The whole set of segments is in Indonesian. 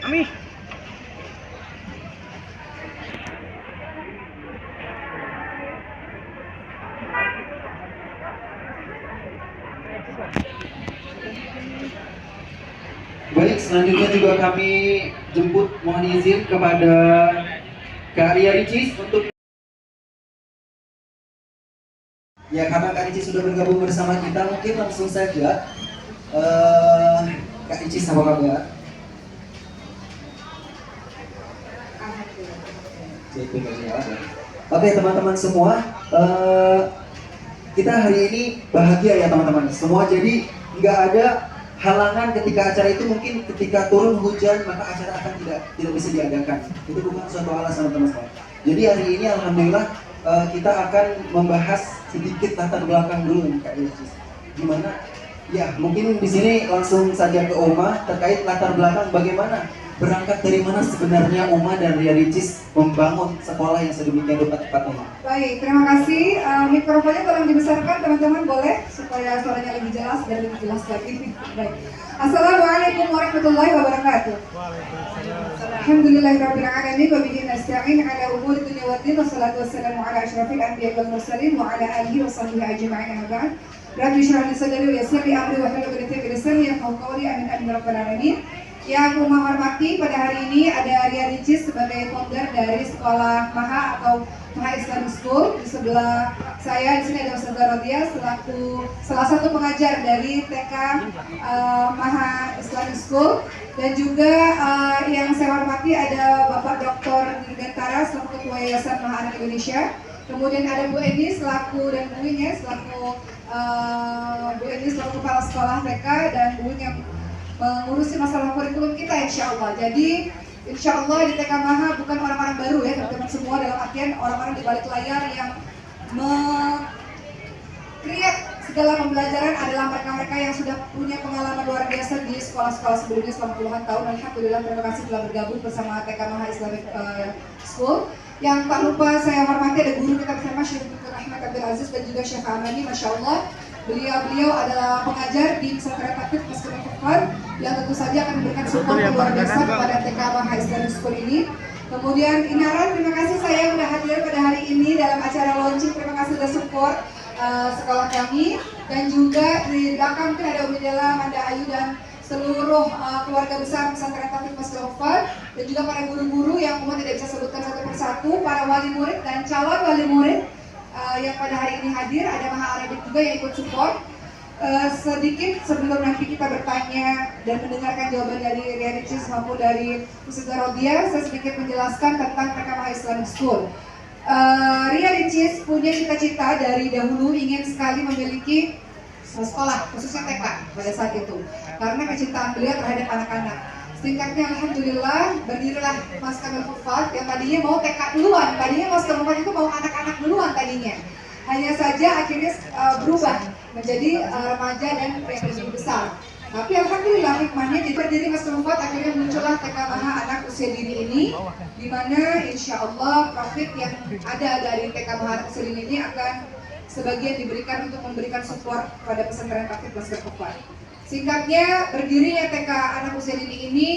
Ami. Baik, selanjutnya juga kami jemput, mohon izin kepada Kak Ria Ricis untuk ya, karena Kak Ricis sudah bergabung bersama kita, mungkin langsung saja Kak Ricis, apa kabar? Oke teman-teman semua, kita hari ini bahagia ya teman-teman semua. Jadi nggak ada halangan ketika acara itu, mungkin ketika turun hujan maka acara akan tidak bisa diadakan. Itu bukan suatu alasan teman-teman. Jadi hari ini alhamdulillah kita akan membahas sedikit latar belakang dulu nih Kak Yesus. Gimana? Ya mungkin di sini langsung saja ke Oma terkait latar belakang bagaimana berangkat dari mana sebenarnya Uma dan Ria Ricis membangun sekolah yang sedemikian rupa tepat Uma. Baik, terima kasih. Mikrofonnya tolong dibesarkan teman-teman, boleh supaya suaranya lebih jelas dan lebih jelas lagi. Baik. Assalamualaikum warahmatullahi wabarakatuh. Alhamdulillahirabbil alamin wa bihi nasta'in ala umuri dunya waddin wassalatu wassalamu ala asyrafil anbiya'i wal mursalin wa ala alihi wa sahbihi ajma'in amma ba'd. Rabbi shrah li sadri wa yassir li amri wa hlul 'uqdatam min lisani yafqahu qawli. Amin amin ya rabbal alamin. Yang aku menghormati pada hari ini ada Ria Ricis sebagai founder dari Sekolah Maha atau Maha Islamic School. Di sebelah saya di sini ada Ustazah Rodia selaku salah satu pengajar dari TK Maha Islamic School, dan juga yang saya hormati ada Bapak Dr. Dirgantara selaku Ketua Yayasan Maha Anak Indonesia. Kemudian ada Bu Eni selaku dan Bu Win ya selaku Bu Eni selaku kepala sekolah TK, dan Bu Win yang mengurusi masalah kurikulum kita insya Allah. Jadi insya Allah di TK Maha bukan orang-orang baru ya teman-teman semua, dalam artian orang-orang di balik layar yang create segala pembelajaran adalah mereka-mereka yang sudah punya pengalaman luar biasa di sekolah-sekolah sebelumnya selama puluhan tahun. Alhamdulillah, terima kasih telah bergabung bersama TK Maha Islamic School. Yang tak lupa saya hormati ada guru kita bersama Syekh Dr. Ahmad Abdul Aziz dan juga Syekh Amani, Masya Allah. Beliau adalah pengajar di pesantren Taqif Masjidil Kufar yang tentu saja akan memberikan support luar biasa kepada TK Maha Islamic School ini. Kemudian Inaran, terima kasih saya sudah hadir pada hari ini dalam acara launching. Terima kasih sudah support sekolah kami, dan juga di belakang mungkin ada Umi Dela, Manda Ayu dan seluruh keluarga besar pesantren Taqif Masjidil Kufar, dan juga para guru-guru yang umum tidak bisa sebutkan satu persatu, para wali murid dan calon wali murid yang pada hari ini hadir. Ada Maha Arabik juga yang ikut support. Sedikit sebelum nanti kita bertanya dan mendengarkan jawaban dari Ria Ricis maupun dari Ustazah Rodia, saya sedikit menjelaskan tentang TK Maha Islamic School. Ria Ricis punya cita-cita dari dahulu ingin sekali memiliki sekolah, khususnya TK pada saat itu, karena kecintaan beliau terhadap anak-anak. Singkatnya alhamdulillah berdirilah Mas Kamil Hufad yang tadinya mau TK duluan, tadinya Mas Kamil Hufad itu mau anak-anak duluan tadinya. Hanya saja akhirnya berubah menjadi remaja dan yang lebih besar. Tapi alhamdulillah hikmahnya jadi berdiri Mas Kamil Hufad, akhirnya muncullah TK Maha Anak Usia Dini ini, di mana insya Allah profit yang ada dari TK Maha Anak Usia Dini ini akan sebagian diberikan untuk memberikan support pada pesantren Taqif Masjidil Kufar. Singkatnya, berdirinya TK Anak Usia Dini ini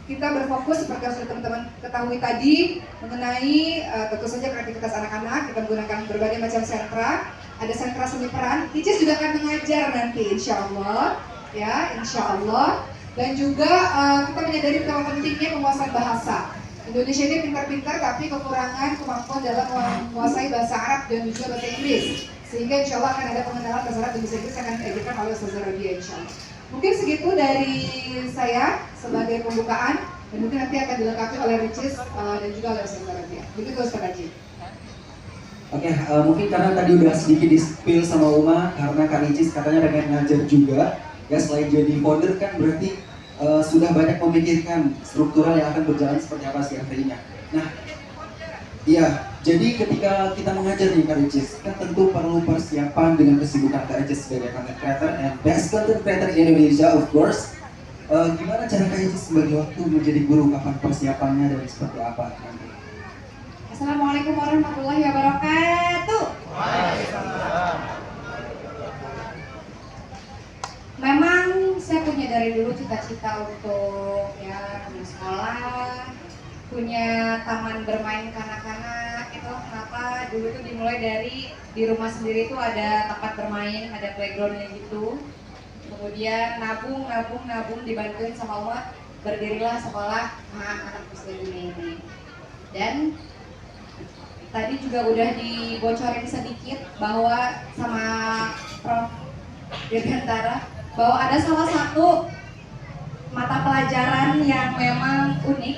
kita berfokus seperti yang sudah teman-teman ketahui tadi mengenai tentu saja kreativitas anak-anak. Kita menggunakan berbagai macam sentra, ada sentra seni peran. Ricis juga akan mengajar nanti insya Allah, ya insya Allah. Dan juga kita menyadari betapa pentingnya penguasaan bahasa. Indonesia ini pintar-pintar tapi kekurangan kemampuan dalam menguasai bahasa Arab dan juga bahasa Inggris. Sehingga insya Allah akan ada pengenalan bahasa Arab dan bahasa Inggris akan diajarkan oleh Ustazah Rodia insya Allah. Mungkin segitu dari saya sebagai pembukaan, dan mungkin nanti akan dilengkapi oleh Ricis dan juga oleh Ustazah Rodia. Begitu Ustazah Rodia. Oke, mungkin karena tadi udah sedikit di-spill sama Uma, karena Kak Ricis katanya pengen ngajar juga. Ya selain jadi founder kan berarti sudah banyak memikirkan struktural yang akan berjalan seperti apa sih nantinya. Nah, iya, jadi ketika kita mengajar nih Kak Ricis, kan tentu perlu persiapan dengan kesibukan Kak Ricis sebagai content creator and best content creator in Indonesia of course. Gimana cara Kak Ricis sebagai waktu menjadi guru, kapan persiapannya dan seperti apa nanti? Assalamualaikum warahmatullahi wabarakatuh. Memang saya punya dari dulu cita-cita untuk ya punya sekolah, punya taman bermain kanak-kanak. Itu kenapa dulu tuh dimulai dari di rumah sendiri tuh ada tempat bermain, ada playgroundnya gitu. Kemudian nabung dibantuin sama Allah, berdirilah sekolah anak-anak muslim ini. Dan tadi juga udah dibocorin sedikit bahwa sama Prof. Dirgantara bahwa ada salah satu mata pelajaran yang memang unik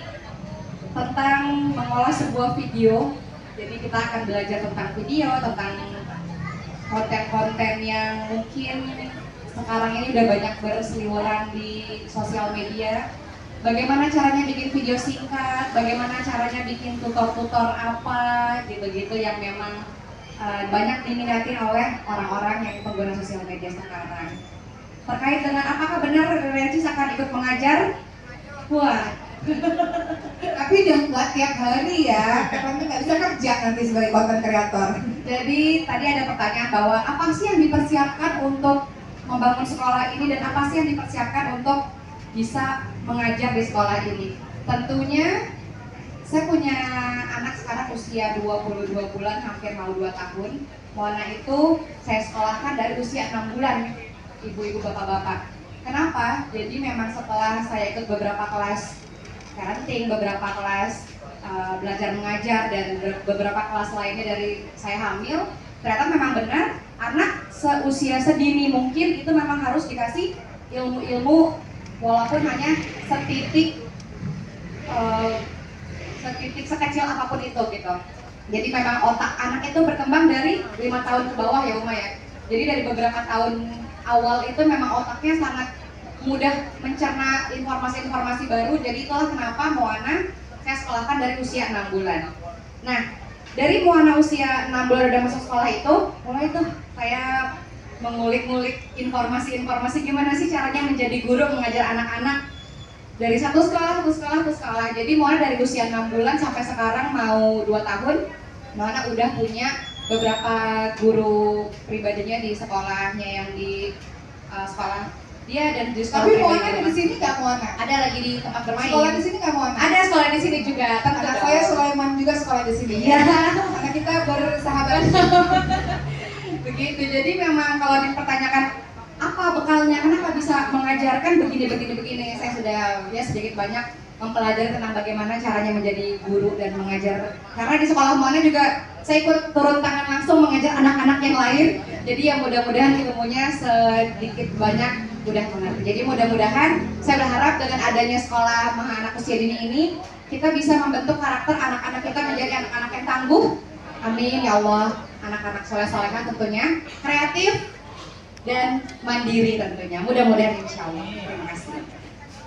tentang mengolah sebuah video. Jadi kita akan belajar tentang video, tentang konten-konten yang mungkin sekarang ini udah banyak berseliweran di sosial media. Bagaimana caranya bikin video singkat, bagaimana caranya bikin tutor-tutor apa gitu-gitu yang memang banyak diminati oleh orang-orang yang pengguna sosial media sekarang. Terkait dengan apakah benar Recis akan ikut mengajar? Wah, Tapi jangan buat tiap hari ya, karena nggak bisa kerja nanti sebagai content creator. jadi tadi ada pertanyaan bahwa apa sih yang dipersiapkan untuk membangun sekolah ini dan apa sih yang dipersiapkan untuk bisa mengajar di sekolah ini. Tentunya saya punya anak sekarang usia 22 bulan, hampir mau 2 tahun. Moana itu saya sekolahkan dari usia 6 bulan, ibu-ibu bapak-bapak. Kenapa? Jadi memang setelah saya ikut beberapa kelas parenting, beberapa kelas belajar mengajar dan beberapa kelas lainnya dari saya hamil, ternyata memang benar anak seusia sedini mungkin itu memang harus dikasih ilmu-ilmu walaupun hanya setitik sekecil apapun itu gitu. Jadi memang otak anak itu berkembang dari 5 tahun ke bawah ya Uma ya. Jadi dari beberapa tahun awal itu memang otaknya sangat mudah mencerna informasi-informasi baru. Jadi itulah kenapa Moana saya sekolahkan dari usia 6 bulan. Nah, dari Moana usia 6 bulan udah masuk sekolah itu, mulai tuh saya mengulik-ngulik informasi-informasi gimana sih caranya menjadi guru mengajar anak-anak dari satu sekolah ke sekolah ke sekolah. Jadi Moana dari usia 6 bulan sampai sekarang mau 2 tahun, Moana udah punya beberapa guru pribadinya di sekolahnya yang di sekolah dia dan di sekolah. Tapi Moana ada di sini nggak Moana? Ada lagi di tempat bermain. Sekolah di sini nggak Moana? Ada sekolah di sini juga. Tentu Anak dong. saya Sulaiman juga sekolah di sini. Iya. Anak kita bersahabat. Begitu. Jadi memang kalau dipertanyakan apa bekalnya, kenapa bisa mengajarkan begini. Saya sudah ya sedikit banyak mempelajari tentang bagaimana caranya menjadi guru dan mengajar. Karena di sekolah Moana juga saya ikut turun tangan langsung mengajar anak-anak yang lain. Jadi ya mudah-mudahan ilmunya sedikit banyak mudah mengerti. Jadi mudah-mudahan saya berharap dengan adanya sekolah Maha Anak Usia Dini ini kita bisa membentuk karakter anak-anak kita menjadi anak-anak yang tangguh. Amin ya Allah. Anak-anak soleh-solehan tentunya, kreatif dan mandiri tentunya. Mudah-mudahan insya Allah. Terima kasih.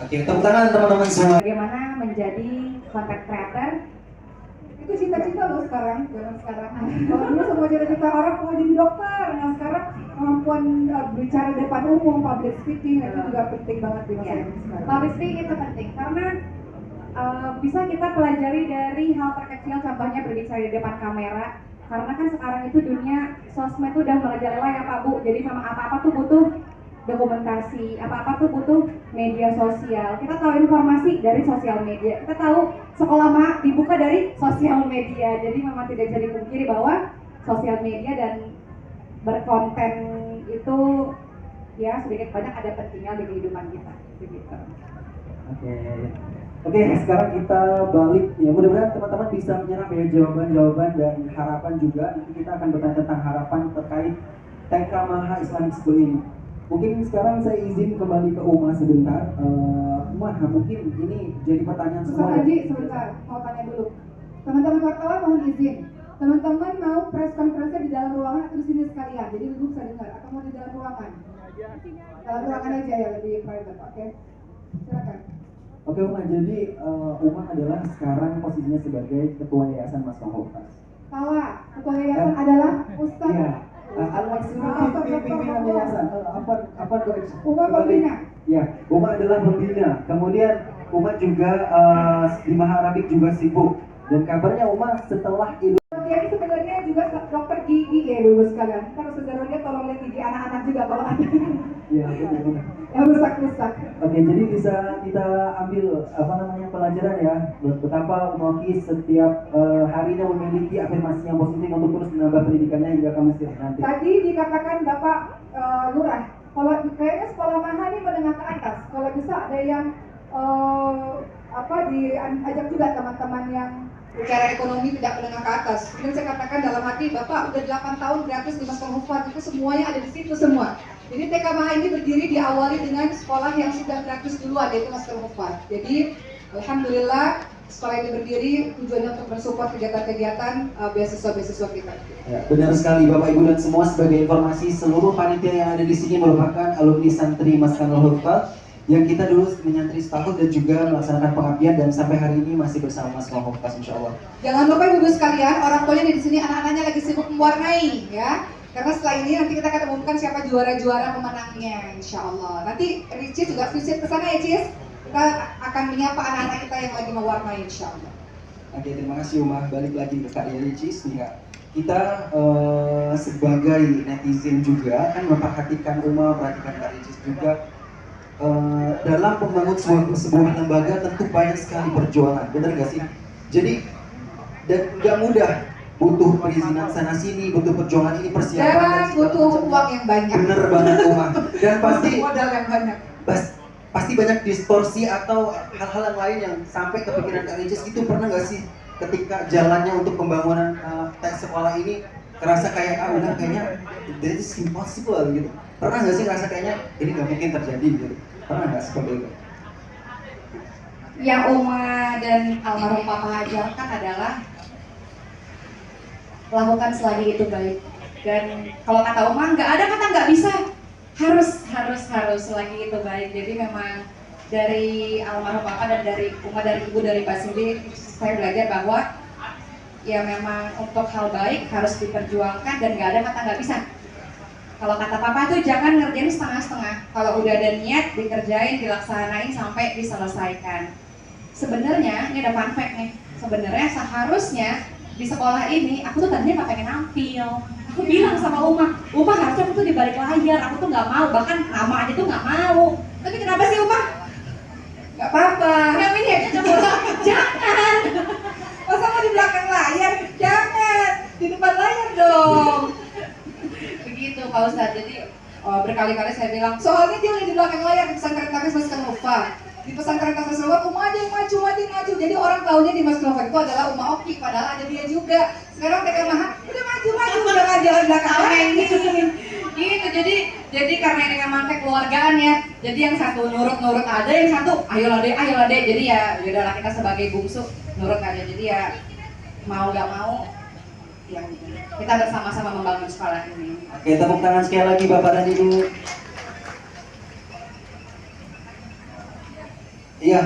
Oke, tepuk tangan teman-teman semua. Bagaimana menjadi content creator? Itu cita-cita loh sekarang, zaman sekarang. Kalau dulu semua cita-cita orang mau jadi dokter, nah sekarang kemampuan bicara di depan umum, public speaking itu juga penting banget di masa ini sekarang. Public speaking itu penting karena bisa kita pelajari dari hal terkecil, contohnya berbicara di depan kamera. Karena kan sekarang itu dunia sosmed itu udah merajalela ya Pak Bu. Jadi memang apa-apa tuh butuh dokumentasi, apa-apa tuh butuh media sosial. Kita tahu informasi dari sosial media. Kita tahu sekolah Maha dibuka dari sosial media. Jadi memang tidak bisa dipungkiri bahwa sosial media dan berkonten itu ya sedikit banyak ada pentingnya di kehidupan kita. Begitu. Oke, sekarang kita balik ya. Mudah-mudahan teman-teman bisa menyerap ya jawaban-jawaban dan harapan juga. Nanti kita akan bertanya tentang harapan terkait TK Maha Islamic School ini. Mungkin sekarang saya izin kembali ke Uma sebentar. Uma, mungkin ini jadi pertanyaan Ustaz semua. Haji, sebentar, mau tanya dulu. Teman-teman wartawan mohon izin. Teman-teman mau press conference di dalam ruangan atau di sini sekalian? Jadi ibu bisa dengar. Atau mau di dalam ruangan? Dalam ruangan aja ya, lebih private, oke? Silakan. Oke Uma, jadi Uma adalah sekarang posisinya sebagai Ketua Yayasan Mas Fakultas. Salah, ketua yayasan adalah Ustaz. Iya. Al-Maksudnya pimpinan yayasan. Apa tuh? Uma pembina. Ya, Uma adalah pembina. Kemudian Uma juga di Maha Arabik juga sibuk. Dan kabarnya Uma setelah itu Jadi sebenarnya juga dokter gigi ya ibu sekalian. Kita harus segera lihat tolong lihat gigi anak-anak juga kalau ada. Iya, benar. yang rusak-rusak. Oke, jadi bisa kita ambil pelajaran ya betapa Umoki setiap harinya memiliki afirmasi yang positif untuk terus menambah pendidikannya hingga kamis nanti. Tadi dikatakan Bapak Lurah, kalau kayaknya sekolah Maha ini menengah ke atas. Kalau bisa ada yang diajak juga teman-teman yang Secara ekonomi tidak menengah ke atas. Kemudian saya katakan dalam hati, Bapak udah 8 tahun gratis di Maskal Hufat, itu semuanya ada di situ semua. Jadi TK Maha ini berdiri diawali dengan sekolah yang sudah gratis duluan, yaitu Maskal Hufat. Jadi Alhamdulillah sekolah ini berdiri tujuannya untuk mensupport kegiatan-kegiatan beasiswa-beasiswa kita. Ya, benar sekali Bapak Ibu dan semua, sebagai informasi seluruh panitia yang ada di sini merupakan alumni santri Maskal Hufat yang kita dulu menyantri setahun dan juga melaksanakan pengabdian dan sampai hari ini masih bersama Maskal Hufat insyaallah. Jangan lupa ibu sekalian, orang tuanya di sini anak-anaknya lagi sibuk mewarnai ya. Karena setelah ini nanti kita akan umumkan siapa juara-juara pemenangnya insyaallah. Nanti Ricis juga visit ke sana ya Cis. Kita akan menyapa anak-anak kita yang lagi mewarnai insyaallah. Oke, terima kasih Umar. Balik lagi ke Kak Ricis nih Kak. Kita sebagai netizen juga kan memperhatikan Umar, perhatikan Kak Ricis juga. Dalam membangun sebuah lembaga tentu banyak sekali perjuangan, benar gak sih? Jadi dan nggak mudah, butuh perizinan sana sini, butuh perjuangan ini, persiapan Dan butuh uang yang banyak. Bener banget Umar. Dan pasti modal yang banyak. Pasti banyak distorsi atau hal-hal yang lain yang sampai kepikiran Kak Ricis. Itu pernah nggak sih ketika jalannya untuk pembangunan sekolah ini kerasa kayak udah kayaknya that is impossible gitu? Pernah nggak sih ngerasa kayaknya ini nggak mungkin terjadi gitu? Pernah nggak seperti itu? Yang Uma dan almarhum Papa ajarkan adalah lakukan selagi itu baik. Dan kalau kata Uma nggak ada kata nggak bisa, harus selagi itu baik. Jadi memang dari almarhum Papa dan dari Uma, dari Ibu, dari Pak Cindy, saya belajar bahwa ya memang untuk hal baik harus diperjuangkan dan nggak ada kata nggak bisa. Kalau kata Papa tuh jangan ngerjain setengah-setengah. Kalau udah ada niat, dikerjain, dilaksanain sampai diselesaikan. Sebenarnya ini ada fun fact nih. Sebenarnya seharusnya di sekolah ini aku tuh tadinya nggak pengen nampil. Aku bilang sama Uma harusnya aku tuh di balik layar. Aku tuh nggak mau, bahkan nama aja tuh nggak mau. Tapi kenapa sih Uma? Nggak apa-apa. Yang ini aja coba. Jangan. Masa mau di belakang layar? Jangan. Di depan layar dong. Begitu Pak Ustadz. Jadi berkali-kali saya bilang, soalnya dia udah di belakang layar di pesantren Tafis Maskal Hufat. Di pesantren Tafis Maskal Hufat, Uma aja yang maju. Jadi orang tahunya di Maskal Hufat itu adalah Uma Oki, padahal ada dia juga. Sekarang TK Maha udah maju, udah nggak jalan belakang lagi. Gitu, jadi karena ini memang kekeluargaan ya. Jadi yang satu nurut aja, yang satu ayolah deh. Jadi ya udahlah, kita sebagai bungsu nurut aja. Jadi ya mau nggak mau yang kita bersama-sama membangun sekolah ini. Oke, tepuk tangan sekali lagi Bapak dan Ibu. Iya,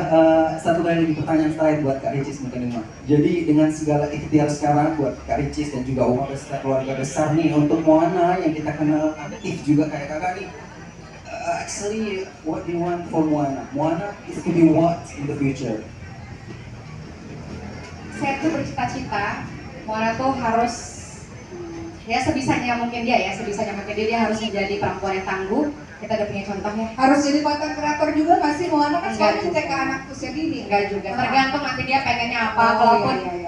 satu lagi pertanyaan terakhir buat Kak Ricis mungkin Uma. Jadi dengan segala ikhtiar sekarang buat Kak Ricis dan juga Uma beserta keluarga besar nih, untuk Moana yang kita kenal aktif juga kayak kakak nih. Actually, what do you want for Moana? Moana is to be what in the future? Saya tuh bercita-cita Moana tuh harus ya sebisanya mungkin dia harus menjadi perempuan yang tangguh. Kita udah punya contohnya. Harus jadi konten kreator juga nggak sih? Moana kan soalnya TK anak usia dini. Enggak juga. Tergantung nanti dia pengennya apa.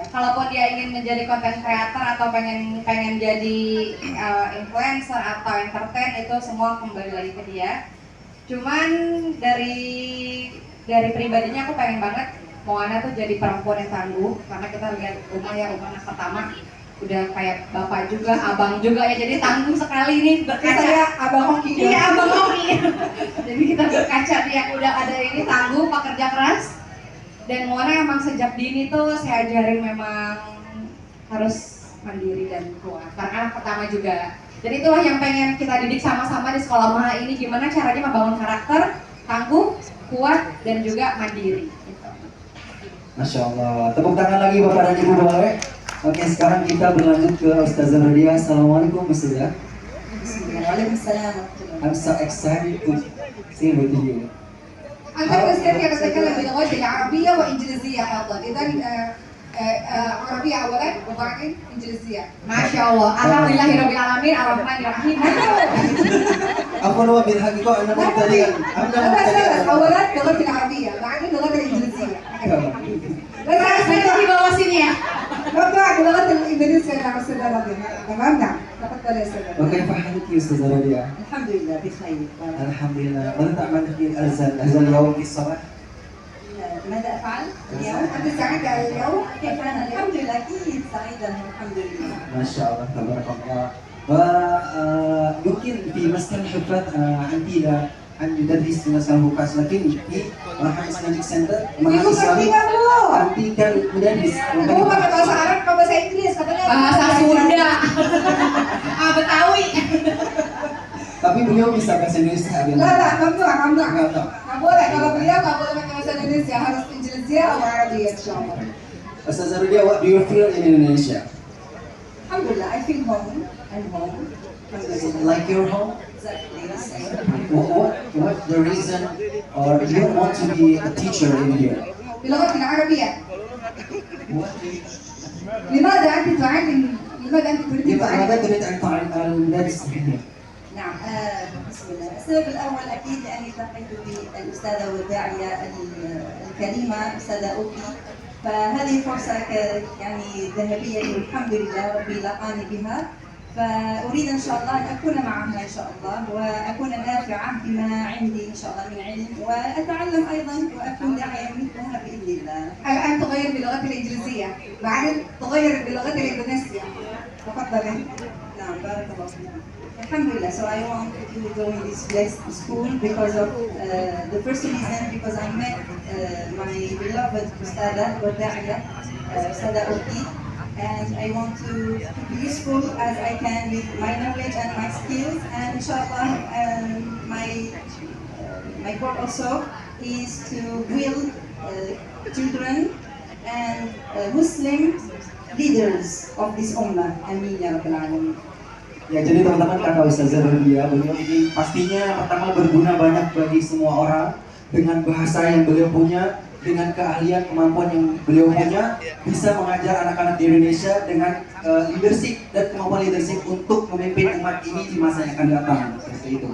Kalaupun dia ingin menjadi konten kreator atau pengen jadi influencer atau entertain, itu semua kembali lagi ke dia. Cuman dari pribadinya aku pengen banget Moana tuh jadi perempuan yang tangguh, karena kita lihat Uma anak pertama udah kayak bapak juga, abang juga ya, jadi tangguh sekali nih berkaca. Saya abang Oki. Iya, abang Oki. Jadi kita berkaca dia udah ada ini tangguh, pekerja keras. Dan Moana emang sejak dini tuh saya ajarin memang harus mandiri dan kuat. Karena anak pertama juga. Jadi itulah yang pengen kita didik sama-sama di sekolah Maha ini, gimana caranya membangun karakter, tangguh, kuat, dan juga mandiri. Gitu. Masya Allah. Tepuk tangan lagi Bapak dan Ibu boleh. Oke, sekarang kita berlanjut ke Ustazah Nadia. Assalamualaikum Ustazah. Waalaikumsalam. I'm so excited to see with you. أنا كيف أتكلم باللغات العربية وإنجليزية أيضا. إذا عربية أولا وبعدين إنجليزية. ما شاء الله. الحمد لله رب العالمين الرحمن الرحيم. Aku lupa بالحقيقة أنا مبتدئ أنا مبتدئ أولا اللغة العربية بعدين اللغة الإنجليزية بس Saya di bawah sini ya. نبدأ باللغة الإنجليزية يا أستاذة ربيع تمام نعم تفضل يا أستاذة وكيف حالك يا أستاذة ربيع؟ الحمد لله بخير. الحمد لله ماذا تعمل في الأذان اليوم في الصباح؟ ماذا أفعل اليوم؟ أنت سعيدة اليوم؟ كيف أنا؟ الحمد لله أكيد سعيدة الحمد لله. ما شاء الله تبارك الله ويمكن في مسكن حفرات أنت أن يدرس في مسكن حفرات لكن في Maha Islamic Center Maha Ibu Islam ngerti nggak Bu? Anti kan mudadis Kamu pakai bahasa Arab atau bahasa Inggris? Katanya Bahasa Sunda. Ah, Betawi. tapi beliau bisa bahasa Indonesia لا لا ممنوع ممنوع Nggak tahu. nggak boleh kalau beliau nggak boleh pakai bahasa Indonesia harus Indonesia atau Arabia insya Allah. Ustazah Rudia, what do you feel in Indonesia? الحمد لله I feel home. I'm home. Is it like your home? Exactly the same. What the reason or you want to be a teacher in here? بلغة العربية What لماذا أنت تعلم لماذا أنت تريد ماذا تعلم تريد أن تدرس هنا؟ نعم بسم الله. السبب الأول أكيد لأني التقيت بالأستاذة والداعية الكريمة أستاذة أوكي، فهذه فرصة يعني ذهبية والحمد لله ربي لقاني بها، فأريد إن شاء الله أن أكون معها إن شاء الله وأكون نافعة بما عندي إن شاء الله من علم وأتعلم أيضا وأكون داعية مثلها بإذن الله. الآن تغير باللغة الإنجليزية بعدين تغير باللغة الإندونيسية تفضلي. نعم بارك الله فيك. Alhamdulillah, so I want to join this blessed school because of the first reason because I met my beloved Ustada Wada'iyah, Ustada Uki, and I want to be useful as I can with my knowledge and my skills, and inshallah my goal also is to build children and Muslim leaders of this ummah. Amin ya rabbal alamin. Ya, jadi teman-teman kata Ustazah Rudia, beliau ini pastinya pertama berguna banyak bagi semua orang dengan bahasa yang beliau punya, dengan keahlian, kemampuan yang beliau punya, bisa mengajar anak-anak di Indonesia dengan leadership dan kemampuan leadership untuk memimpin umat ini di masa yang akan datang, seperti itu.